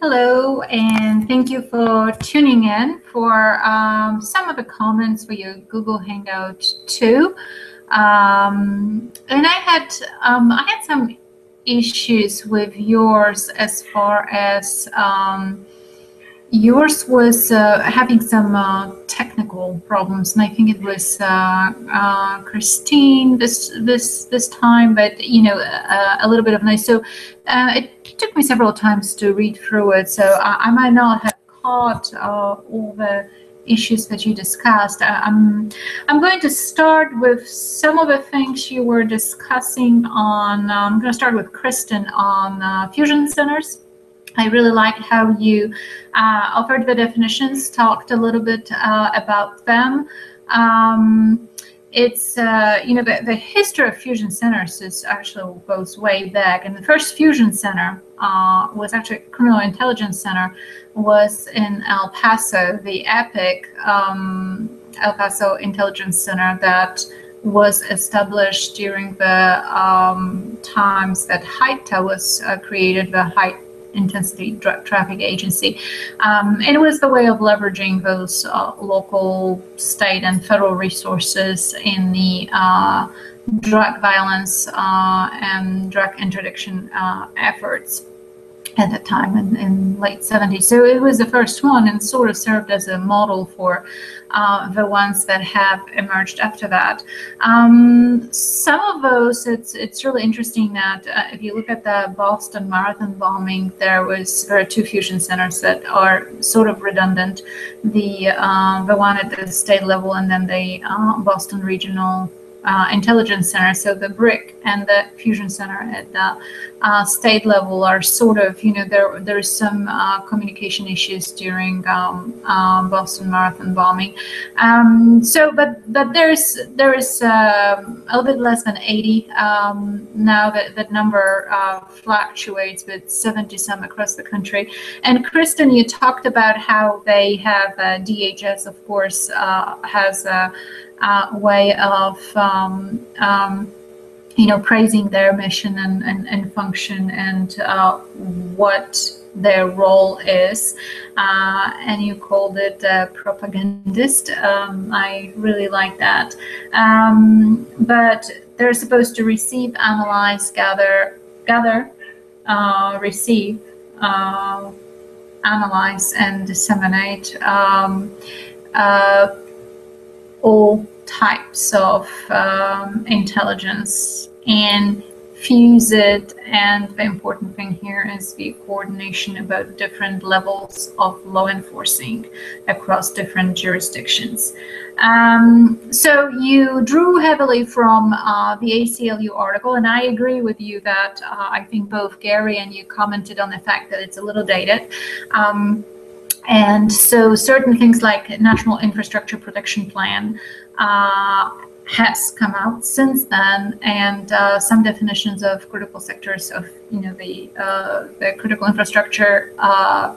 Hello, and thank you for tuning in for some of the comments for your Google Hangout too. And I had some issues with yours as far as yours was having some technical problems, and I think it was Christine this time, but a little bit of noise. So it took me several times to read through it, so I might not have caught all the issues that you discussed. I'm going to start with some of the things you were discussing on. I'm going to start with Kristen on fusion centers. I really liked how you offered the definitions, talked a little bit about them. It's the history of fusion centers is actually goes way back, and the first fusion center was actually a criminal intelligence center, was in El Paso, the EPIC El Paso Intelligence Center that was established during the times that HITTA was created, the High Intensity Drug Traffic Agency. And it was the way of leveraging those local, state, and federal resources in the drug violence and drug interdiction efforts at that time in late 70s. So it was the first one and sort of served as a model for the ones that have emerged after that. Some of those, it's really interesting that if you look at the Boston Marathon bombing, there are two fusion centers that are sort of redundant. The one at the state level, and then the Boston Regional Intelligence Center. So the BRIC and the Fusion Center at the state level are sort of, there's some communication issues during Boston Marathon bombing. But there is a little bit less than 80 now. That number fluctuates with 70 some across the country. And Kristen, you talked about how they have DHS, of course, has a way of praising their mission and function and what their role is, and you called it propagandist. I really like that. But they're supposed to receive, analyze, gather, receive, analyze, and disseminate all types of intelligence and fuse it. And the important thing here is the coordination about different levels of law enforcing across different jurisdictions. So you drew heavily from the ACLU article, and I agree with you that I think both Gary and you commented on the fact that it's a little dated. And so certain things like National Infrastructure Protection Plan has come out since then, and some definitions of critical sectors of the critical infrastructure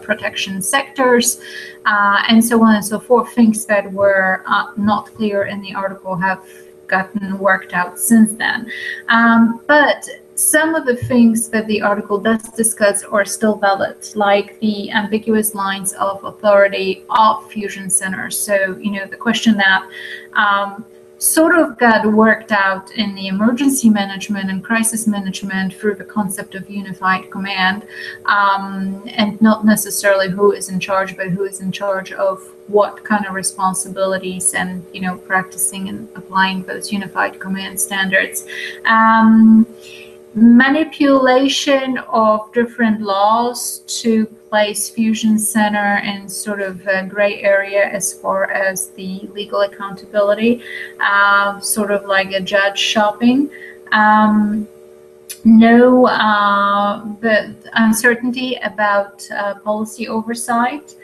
protection sectors, and so on and so forth. Things that were not clear in the article have gotten worked out since then. But some of the things that the article does discuss are still valid, like the ambiguous lines of authority of fusion centers. So, the question that sort of got worked out in the emergency management and crisis management through the concept of unified command, and not necessarily who is in charge, but who is in charge of what kind of responsibilities, and practicing and applying those unified command standards. Manipulation of different laws to place fusion center in sort of a gray area as far as the legal accountability, sort of like a judge shopping. The uncertainty about policy oversight,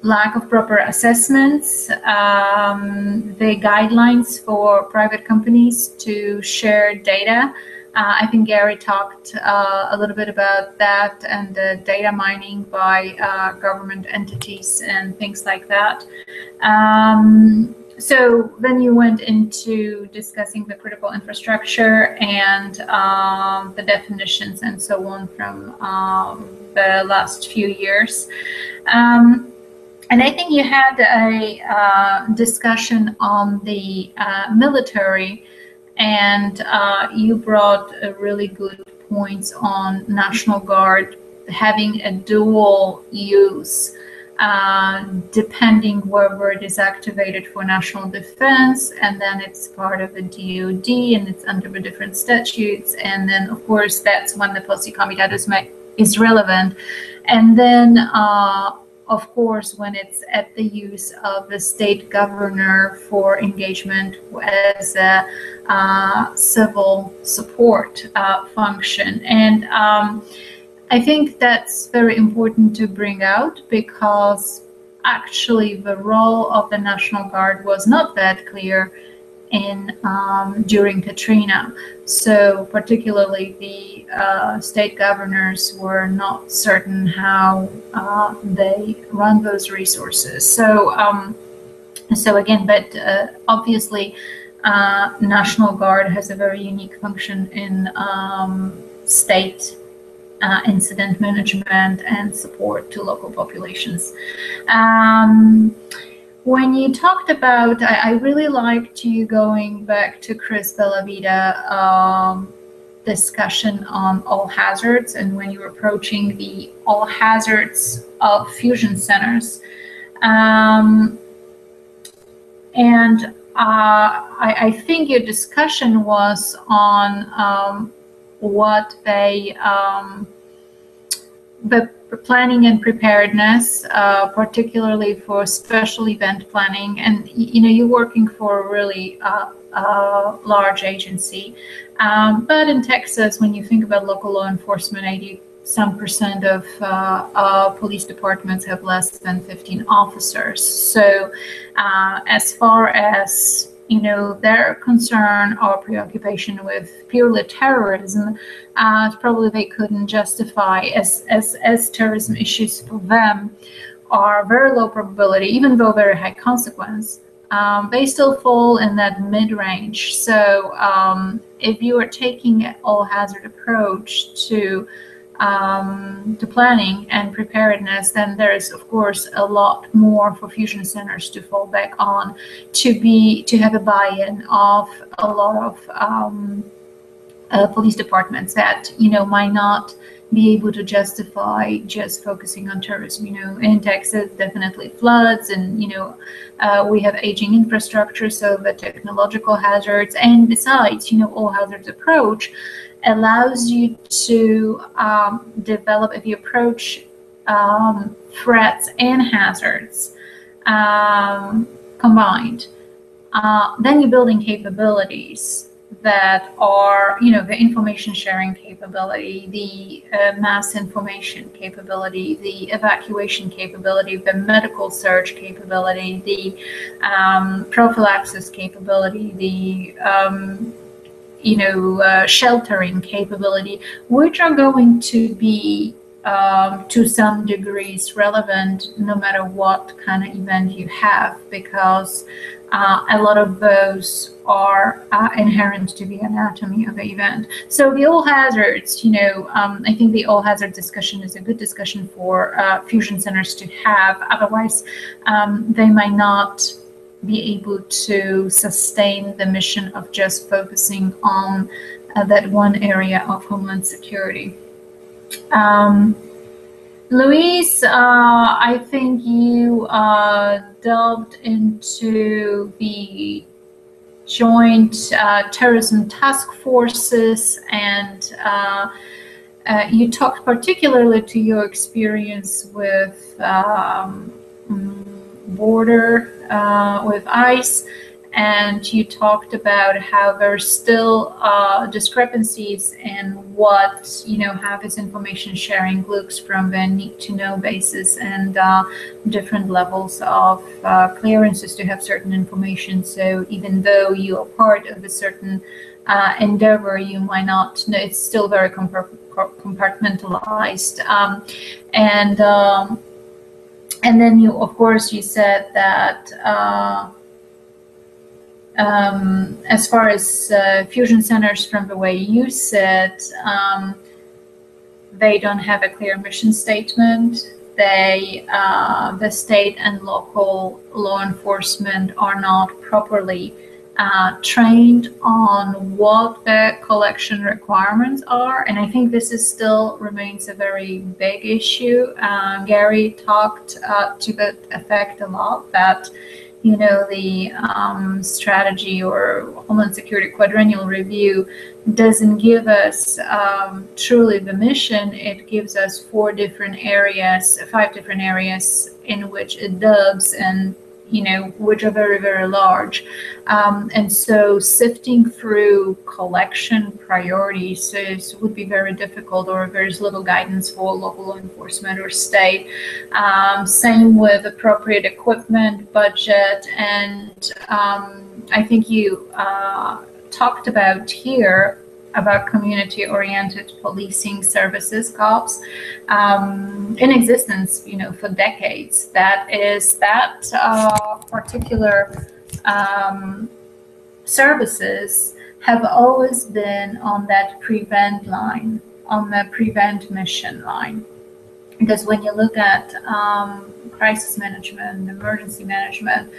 lack of proper assessments, the guidelines for private companies to share data. I think Gary talked a little bit about that, and the data mining by government entities and things like that. So then you went into discussing the critical infrastructure and the definitions and so on from the last few years. And I think you had a discussion on the military, and you brought a really good points on National Guard having a dual use, depending whether it is activated for national defense, and then it's part of the DoD, and it's under the different statutes, and then of course that's when the Polskie Komitatus is relevant, and then of course when it's at the use of the state governor for engagement as a civil support function. And I think that's very important to bring out, because actually the role of the National Guard was not that clear in during Katrina. So particularly the state governors were not certain how they run those resources. So so again, but obviously National Guard has a very unique function in state incident management and support to local populations. When you talked about, I really liked you going back to Chris Bellavita discussion on all hazards, and when you were approaching the all hazards of fusion centers. And I think your discussion was on what they, the planning and preparedness, particularly for special event planning. And you know, you're working for a really large agency, but in Texas, when you think about local law enforcement, 80% of police departments have less than 15 officers. So as far as their concern or preoccupation with purely terrorism, probably they couldn't justify as terrorism issues for them are very low probability, even though very high consequence. They still fall in that mid-range. So if you are taking an all-hazard approach to planning and preparedness, then there is of course a lot more for fusion centers to fall back on, to have a buy-in of a lot of police departments that might not be able to justify just focusing on terrorism. In Texas, definitely floods, and we have aging infrastructure, so the technological hazards, and besides, all hazards approach allows you to develop, if you approach threats and hazards combined, then you're building capabilities that are, the information sharing capability, the mass information capability, the evacuation capability, the medical search capability, the prophylaxis capability, the sheltering capability, which are going to be to some degrees relevant no matter what kind of event you have, because a lot of those are inherent to the anatomy of the event. So the all hazards, I think the all hazard discussion is a good discussion for fusion centers to have. Otherwise, they might not be able to sustain the mission of just focusing on that one area of Homeland Security. Louise, I think you delved into the joint terrorism task forces, and you talked particularly to your experience with border with ICE, and you talked about how there's still discrepancies in what how this information sharing looks from the need-to-know basis, and different levels of clearances to have certain information. So even though you are part of a certain endeavor, you might not know, it's still very compartmentalized. And then you, of course, you said that As far as fusion centers, from the way you said, they don't have a clear mission statement. The state and local law enforcement are not properly trained on what the collection requirements are, and I think this is still remains a very big issue. Gary talked to that effect a lot, that the strategy or Homeland Security Quadrennial Review doesn't give us truly the mission. It gives us 5 different areas in which it does, and which are very, very large. And so sifting through collection priorities would be very difficult, or there's little guidance for local law enforcement or state. Same with appropriate equipment, budget, and I think you talked about here about community-oriented policing services, COPS, in existence, for decades. That particular services have always been on that prevent line, on the prevent mission line. Because when you look at crisis management, emergency management,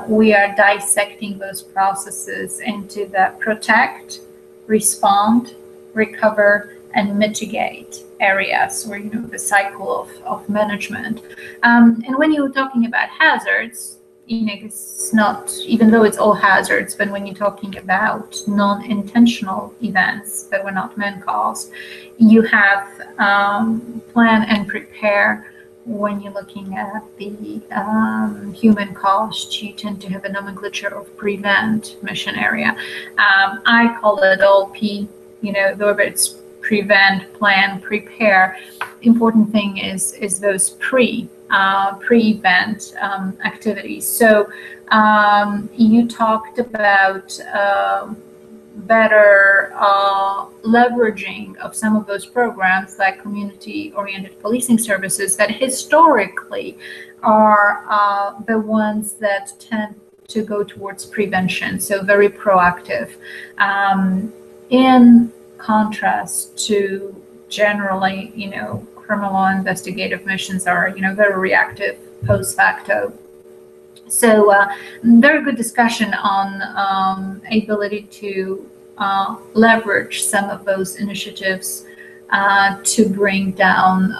we are dissecting those processes into the protect, respond, recover, and mitigate areas, or the cycle of management. And when you're talking about hazards, it's not, even though it's all hazards, but when you're talking about non-intentional events that were not man-caused, you have plan and prepare. When you're looking at the human cost, you tend to have a nomenclature of prevent mission area. I call it all P, whether it's prevent, plan, prepare. Important thing is those pre-event activities. So you talked about better leveraging of some of those programs, like community-oriented policing services, that historically are the ones that tend to go towards prevention, so very proactive, in contrast to generally, criminal law investigative missions are, very reactive post facto. So very good discussion on ability to leverage some of those initiatives to bring down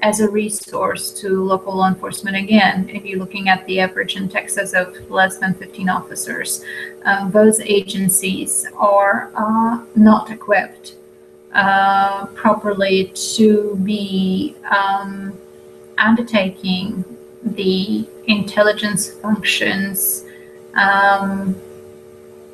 as a resource to local law enforcement. Again, if you're looking at the average in Texas of less than 15 officers, those agencies are not equipped properly to be undertaking the intelligence functions,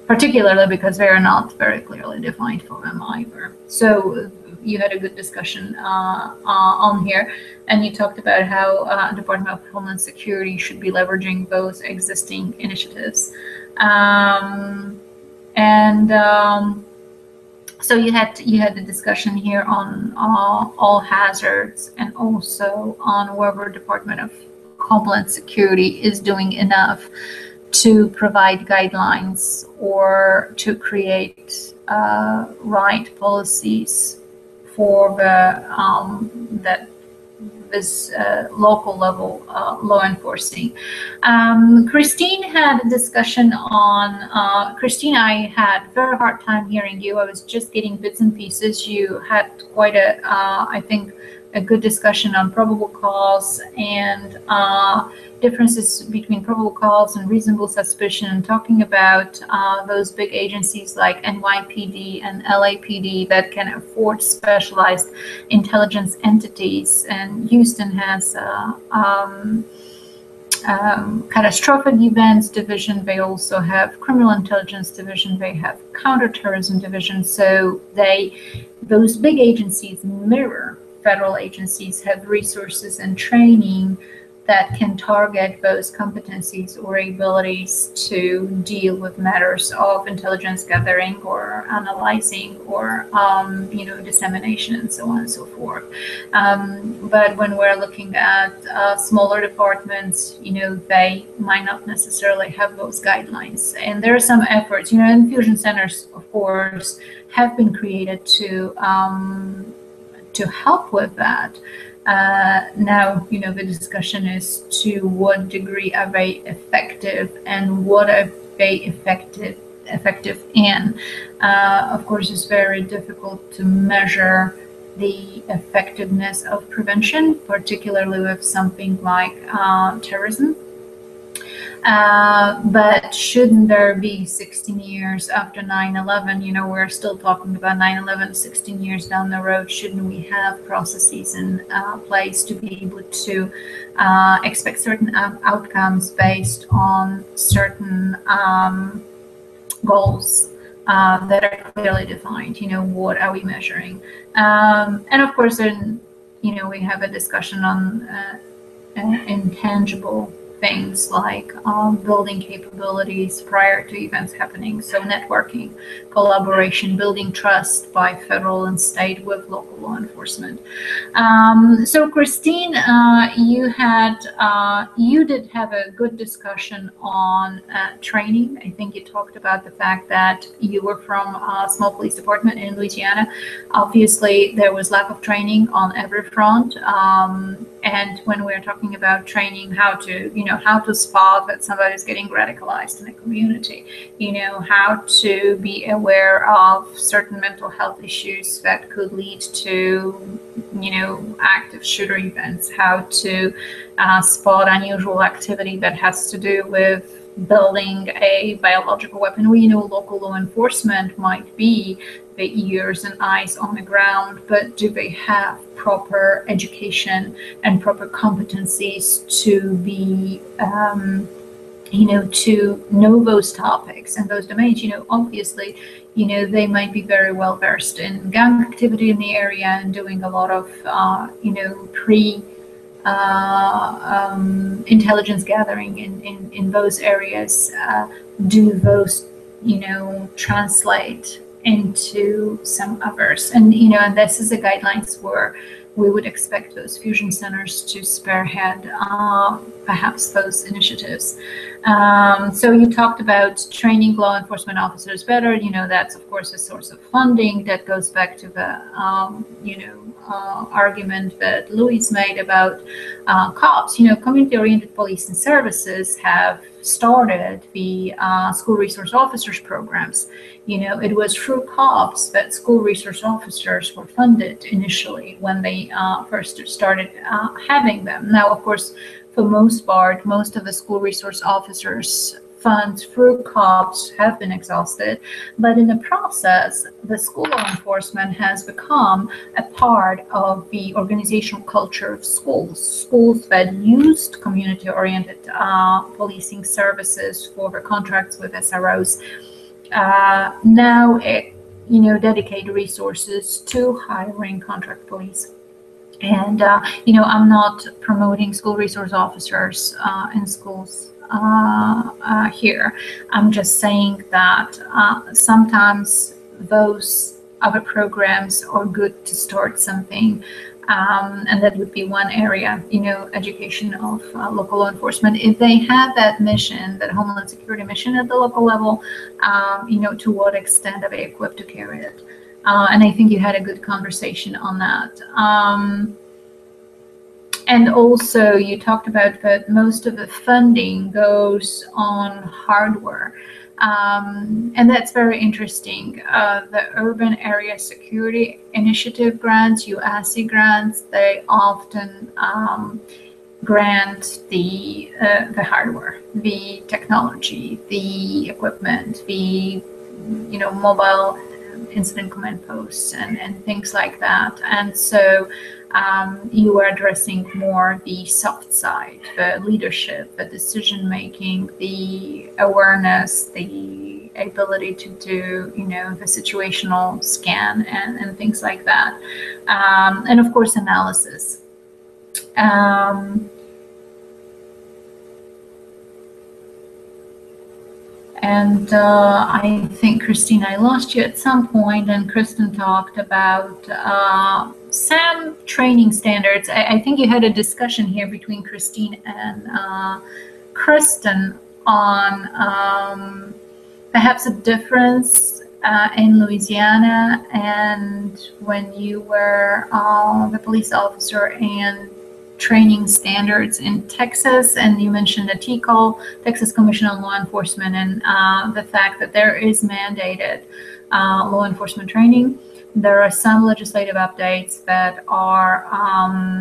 particularly because they are not very clearly defined for them either. So you had a good discussion on here, and you talked about how Department of Homeland Security should be leveraging those existing initiatives. So you had the discussion here on all hazards, and also on whether Department of Homeland Security is doing enough to provide guidelines or to create right policies for this local level law enforcing. Christine had a discussion on, Christine, I had very hard time hearing you. I was just getting bits and pieces. You had quite a, I think, a good discussion on probable cause and differences between probable cause and reasonable suspicion, and talking about those big agencies like NYPD and LAPD that can afford specialized intelligence entities. And Houston has catastrophic events division. They also have criminal intelligence division. They have counterterrorism division. So those big agencies mirror federal agencies, have resources and training that can target those competencies or abilities to deal with matters of intelligence gathering or analyzing or dissemination and so on and so forth. But when we're looking at smaller departments, they might not necessarily have those guidelines. And there are some efforts, infusion centers, of course, have been created to help with that. Now, the discussion is to what degree are they effective and what are they effective in. Of course, it's very difficult to measure the effectiveness of prevention, particularly with something like terrorism. But shouldn't there be 16 years after 9/11, we're still talking about 9/11, 16 years down the road, shouldn't we have processes in place to be able to expect certain outcomes based on certain goals that are clearly defined? What are we measuring? And of course, then, we have a discussion on intangible things like building capabilities prior to events happening. So networking, collaboration, building trust by federal and state with local law enforcement. So Christine, you did have a good discussion on training. I think you talked about the fact that you were from a small police department in Louisiana. Obviously, there was lack of training on every front. And when we're talking about training, how to spot that somebody's getting radicalized in a community, how to be aware of certain mental health issues that could lead to, active shooter events, how to spot unusual activity that has to do with building a biological weapon. We know local law enforcement might be the ears and eyes on the ground, but do they have proper education and proper competencies to be, to know those topics and those domains? Obviously, they might be very well versed in gang activity in the area and doing a lot of, intelligence gathering in those areas. Do those, translate into some others? And and this is the guidelines where we would expect those fusion centers to spearhead perhaps those initiatives. So you talked about training law enforcement officers better. That's of course a source of funding that goes back to the argument that Louis made about cops. Community-oriented policing services have started the school resource officers programs. It was through COPS that school resource officers were funded initially when they first started having them. Now, of course, for most part, most of the school resource officers funds through COPS have been exhausted, but in the process, the school law enforcement has become a part of the organizational culture of schools that used community-oriented policing services for the contracts with SROs. Now dedicate resources to hiring contract police. And, I'm not promoting school resource officers in schools here. I'm just saying that sometimes those other programs are good to start something. And that would be one area, education of local law enforcement. If they have that mission, that Homeland Security mission at the local level, to what extent are they equipped to carry it? And I think you had a good conversation on that. And also you talked about that most of the funding goes on hardware. And that's very interesting. The Urban Area Security Initiative grants, UASI grants, they often grant the hardware, the technology, the equipment, the mobile incident command posts and things like that. And so you are addressing more the soft side, the leadership, the decision making, the awareness, the ability to do, the situational scan and things like that. And of course, analysis. And I think, Christine, I lost you at some point, and Kristen talked about some training standards. I think you had a discussion here between Christine and Kristen on perhaps a difference in Louisiana and when you were the police officer, and training standards in Texas. And you mentioned the TCOL, Texas Commission on Law Enforcement, and the fact that there is mandated law enforcement training. There are some legislative updates that are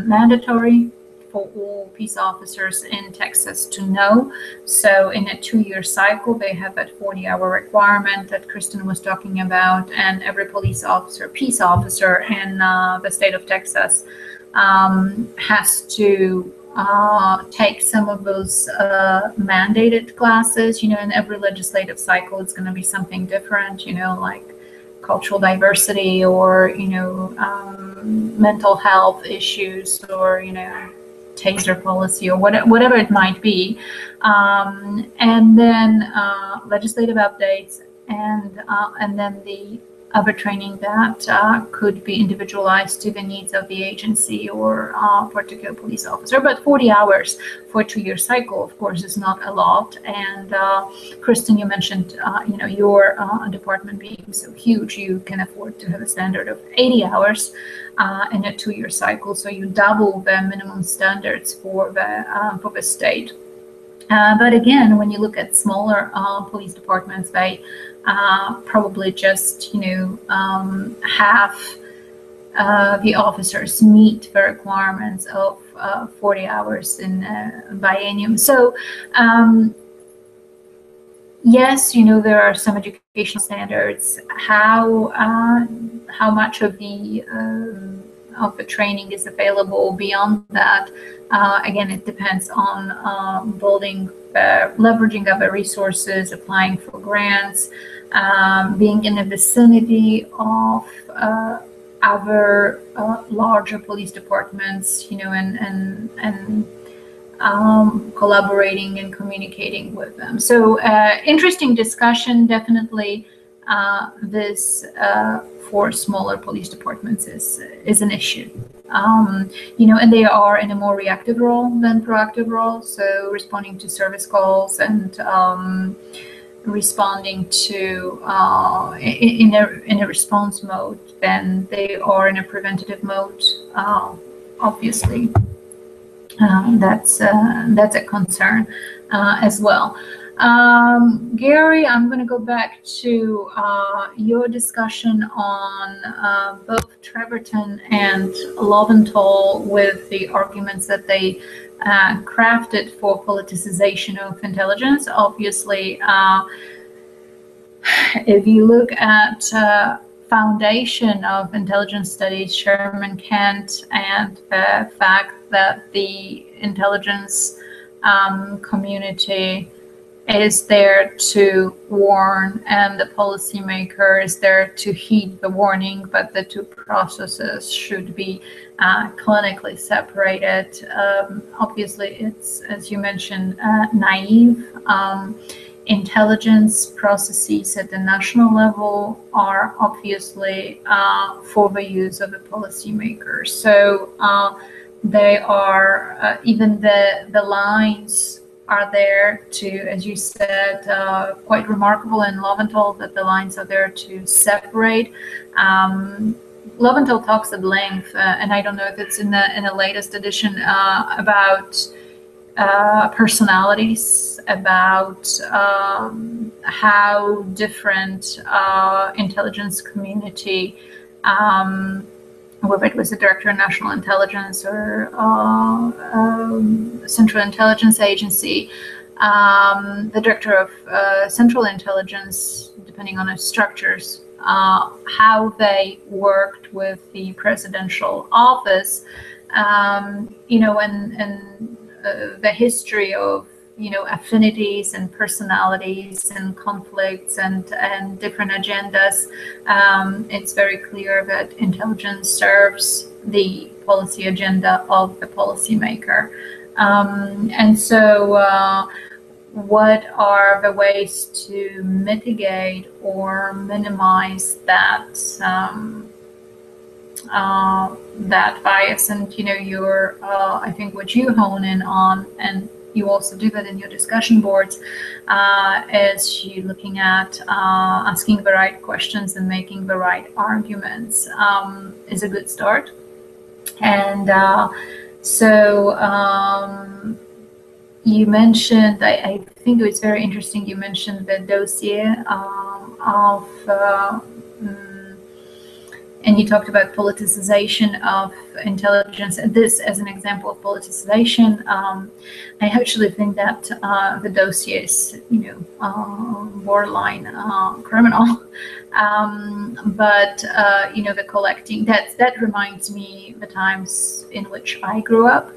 mandatory for all peace officers in Texas to know. So in a 2-year cycle, they have that 40-hour requirement that Kristen was talking about, and every police officer, peace officer in the state of Texas has to take some of those mandated classes. You know, in every legislative cycle, it's going to be something different, you know, like cultural diversity, or, you know, mental health issues, or, you know, taser policy, or whatever it might be. And then legislative updates, and then the other training that could be individualized to the needs of the agency or particular police officer. But 40 hours for a 2-year cycle, of course, is not a lot. And Kristen, you mentioned, you know, your department being so huge, you can afford to have a standard of 80 hours in a 2-year cycle. So you double the minimum standards for the state. But again, when you look at smaller police departments, they probably just, you know, half the officers meet the requirements of 40 hours in biennium. So yes, you know, there are some educational standards. How much of the training is available beyond that? Again, it depends on leveraging other resources, applying for grants, being in the vicinity of other larger police departments, you know, and collaborating and communicating with them. So interesting discussion. Definitely this for smaller police departments is an issue. You know, and they are in a more reactive role than proactive role. So responding to service calls and responding to in a response mode than they are in a preventative mode. Obviously, that's a concern as well. Gary, I'm going to go back to your discussion on both Treverton and Loventhal with the arguments that they crafted for politicization of intelligence. Obviously, if you look at foundation of intelligence studies, Sherman Kent, and the fact that the intelligence community is there to warn, and the policymaker is there to heed the warning, but the two processes should be clinically separated. Obviously, it's, as you mentioned, naive. Intelligence processes at the national level are obviously for the use of the policymakers. So they are, even the lines are there to, as you said, quite remarkable in Loventhal that the lines are there to separate. Loventhal talks at length, and I don't know if it's in the latest edition, about personalities, about how different intelligence community, whether it was the Director of National Intelligence or Central Intelligence Agency, the Director of Central Intelligence, depending on its structures, how they worked with the presidential office, you know, and the history of, you know, affinities and personalities and conflicts and different agendas. It's very clear that intelligence serves the policy agenda of the policymaker. And so what are the ways to mitigate or minimize that that bias? And your I think what you hone in on, and you also do that in your discussion boards, is you looking at asking the right questions and making the right arguments is a good start. And so you mentioned, I think it was very interesting, you mentioned the dossier of and you talked about politicization of intelligence. This as an example of politicization. I actually think that the dossier is, borderline criminal. But the collecting, that reminds me the times in which I grew up,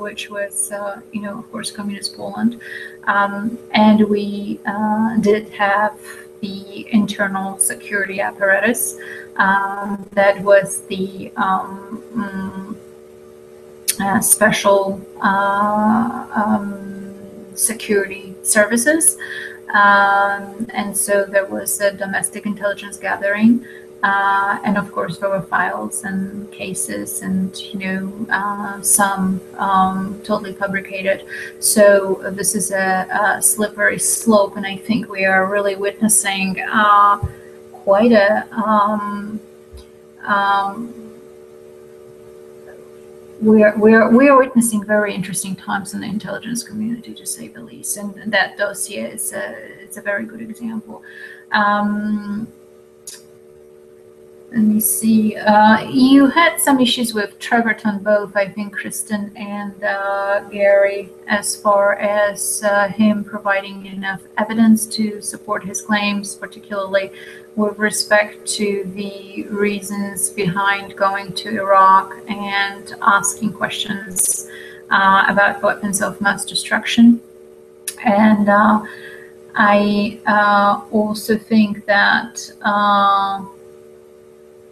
which was, of course, communist Poland, and we did have the internal security apparatus. That was the special security services, and so there was a domestic intelligence gathering, and of course there were files and cases, and some totally fabricated. So this is a slippery slope, and I think we are really witnessing quite a we are witnessing very interesting times in the intelligence community, to say the least, and that dossier is it's a very good example. Let me see. You had some issues with Treverton, both, I think, Kristen and Gary, as far as him providing enough evidence to support his claims, particularly with respect to the reasons behind going to Iraq and asking questions about weapons of mass destruction. And I also think that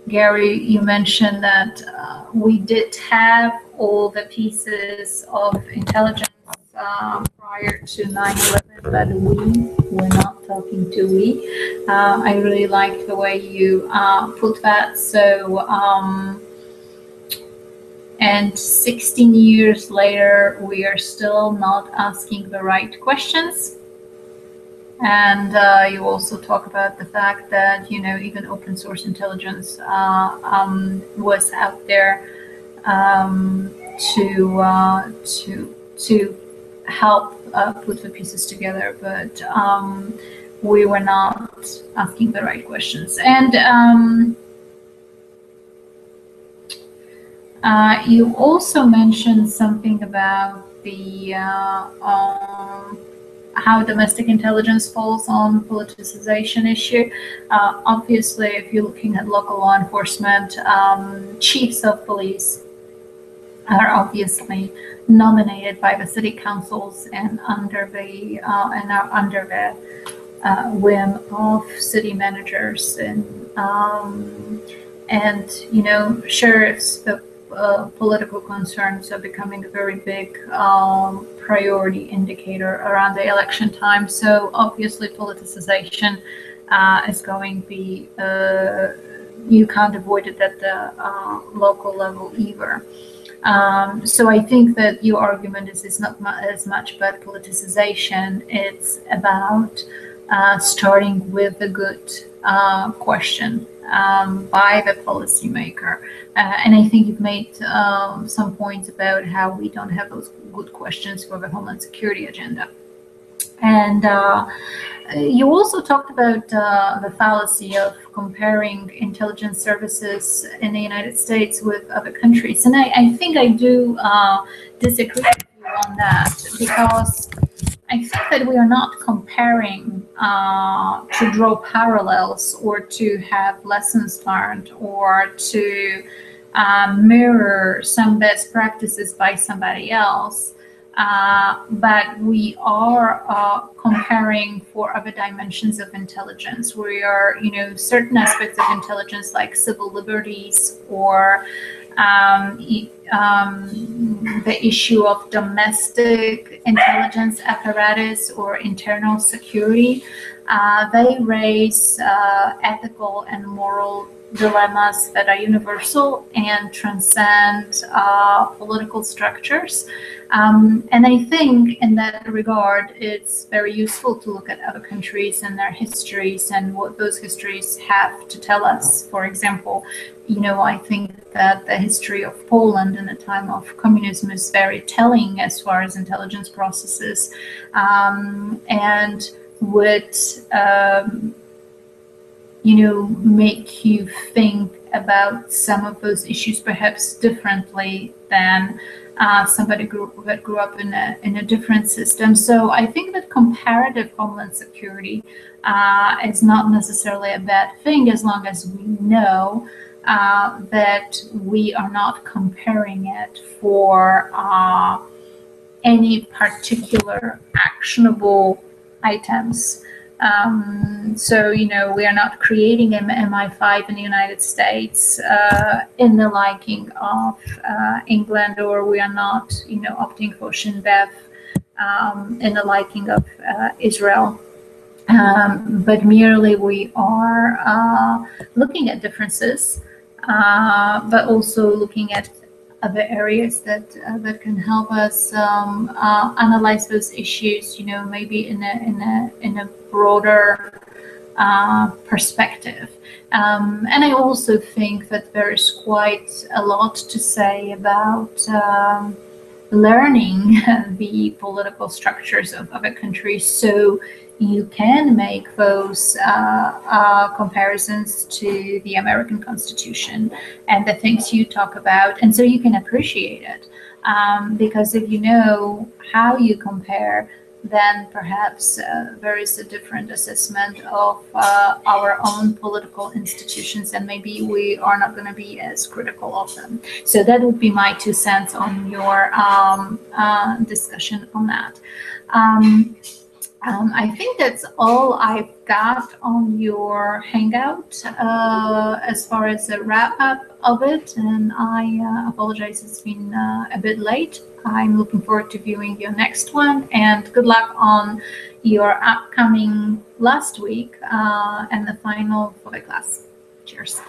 Gary, you mentioned that we did have all the pieces of intelligence prior to 9/11, but we're not talking to we. I really liked the way you put that. So, and 16 years later, we are still not asking the right questions. And you also talk about the fact that even open source intelligence was out there to help put the pieces together, but we were not asking the right questions. And you also mentioned something about the how domestic intelligence falls on politicization issue. Obviously, if you're looking at local law enforcement, chiefs of police are obviously nominated by the city councils and under the whim of city managers, and sheriffs. The political concerns are becoming a very big priority indicator around the election time. So obviously politicization is going to be, you can't avoid it at the local level either. So I think that your argument is not as much about politicization, it's about starting with a good question by the policymaker. And I think you've made some points about how we don't have those good questions for the Homeland Security agenda. And you also talked about the fallacy of comparing intelligence services in the United States with other countries. And I think I do disagree with you on that, because I think that we are not comparing to draw parallels or to have lessons learned or to mirror some best practices by somebody else. But we are comparing for other dimensions of intelligence. We are, certain aspects of intelligence like civil liberties or the issue of domestic intelligence apparatus or internal security. They raise ethical and moral dilemmas that are universal and transcend political structures. And I think in that regard, it's very useful to look at other countries and their histories and what those histories have to tell us. For example, I think that the history of Poland in a time of communism is very telling as far as intelligence processes, and would make you think about some of those issues perhaps differently than somebody that grew up in a different system. So I think that comparative homeland security is not necessarily a bad thing, as long as we know that we are not comparing it for any particular actionable items. So, we are not creating an MI5 in the United States in the liking of England, or we are not, opting for Shin Bet in the liking of Israel. But merely we are looking at differences, but also looking at other areas that can help us analyze those issues, maybe in a broader perspective. And I also think that there is quite a lot to say about learning the political structures of other countries, so you can make those comparisons to the American Constitution and the things you talk about, and so you can appreciate it. Because if you know how you compare, then perhaps there is a different assessment of our own political institutions, and maybe we are not going to be as critical of them. So that would be my 2 cents on your discussion on that. I think that's all I've got on your Hangout as far as a wrap-up of it, and I apologize it's been a bit late. I'm looking forward to viewing your next one, and good luck on your upcoming last week and the final for the class. Cheers.